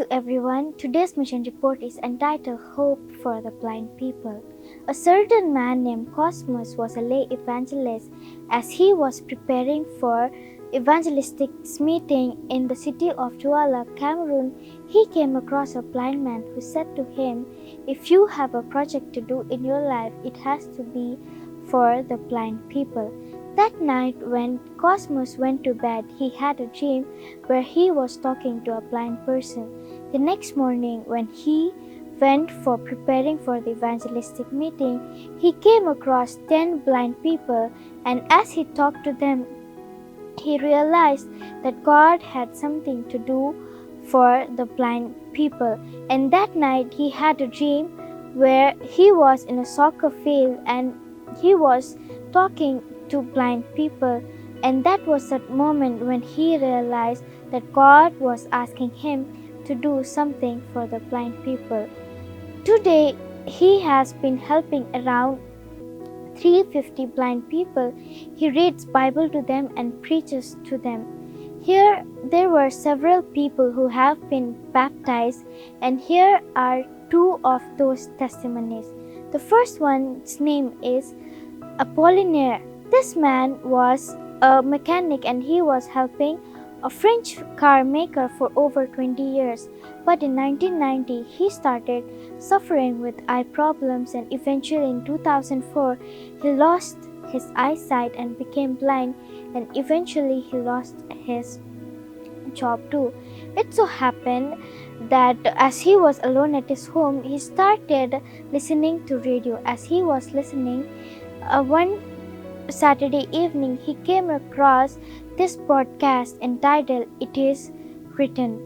to everyone. Today's mission report is entitled Hope for the Blind People. A certain man named Cosmos was a lay evangelist. As he was preparing for evangelistic meeting in the city of Douala, Cameroon, he came across a blind man who said to him, "If you have a project to do in your life, it has to be for the blind people." That night, when Cosmos went to bed, he had a dream where he was talking to a blind person. The next morning, when he went for preparing for the evangelistic meeting, he came across 10 blind people, and as he talked to them, he realized that God had something to do for the blind people. And that night, he had a dream where he was in a soccer field and he was talking to blind people, and that was that moment when he realized that God was asking him to do something for the blind people. Today, he has been helping around 350 blind people. He reads Bible to them and preaches to them. Here, there were several people who have been baptized, and here are two of those testimonies. The first one's name is Apollinaire. This man was a mechanic and he was helping a French car maker for over 20 years. But in 1990, he started suffering with eye problems, and eventually in 2004, he lost his eyesight and became blind, and eventually he lost his job too. It so happened that as he was alone at his home, he started listening to radio. As he was listening, one Saturday evening, he came across this broadcast entitled "It Is Written."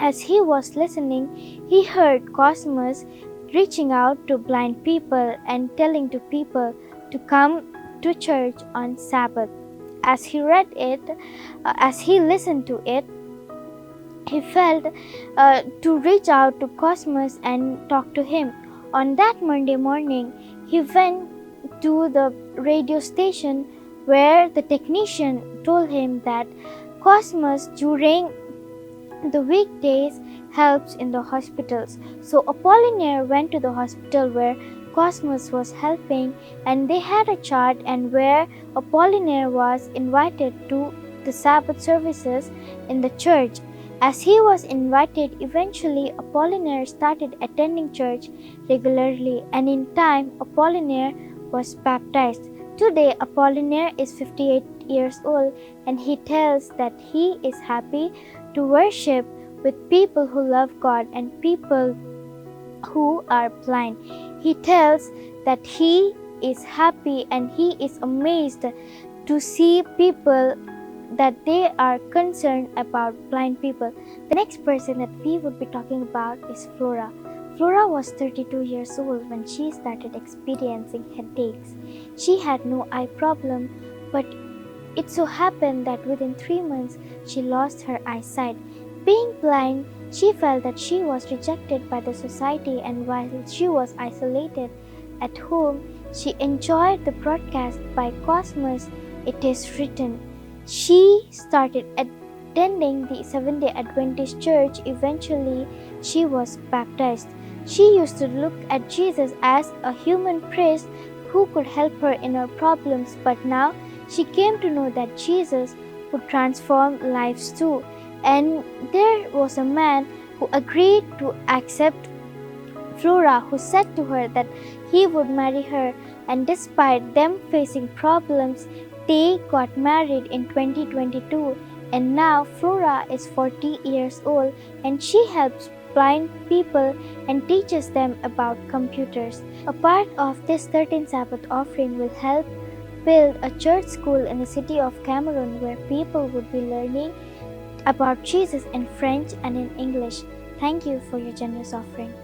As he was listening, he heard Cosmos reaching out to blind people and telling to people to come to church on Sabbath. As he read it, as he listened to it, he felt to reach out to Cosmos and talk to him. On that Monday morning, he went to the radio station where the technician told him that Cosmos during the weekdays helps in the hospitals. So Apollinaire went to the hospital where Cosmos was helping, and they had a chat, and where Apollinaire was invited to the Sabbath services in the church. As he was invited, eventually Apollinaire started attending church regularly, and in time Apollinaire was baptized. Today, Apollinaire is 58 years old, and he tells that he is happy to worship with people who love God and people who are blind. He tells that he is happy and he is amazed to see people that they are concerned about blind people. The next person that we would be talking about is Flora. Flora was 32 years old when she started experiencing headaches. She had no eye problem, but it so happened that within 3 months she lost her eyesight. Being blind, she felt that she was rejected by the society, and while she was isolated at home, she enjoyed the broadcast by Cosmos, "It Is Written." She started attending the Seventh-day Adventist church. Eventually, she was baptized. She used to look at Jesus as a human priest who could help her in her problems, but now she came to know that Jesus would transform lives too. And there was a man who agreed to accept Flora, who said to her that he would marry her, and despite them facing problems, they got married in 2022, and now Flora is 40 years old and she helps blind people and teaches them about computers. A part of this 13th Sabbath offering will help build a church school in the city of Cameroon where people would be learning about Jesus in French and in English. Thank you for your generous offering.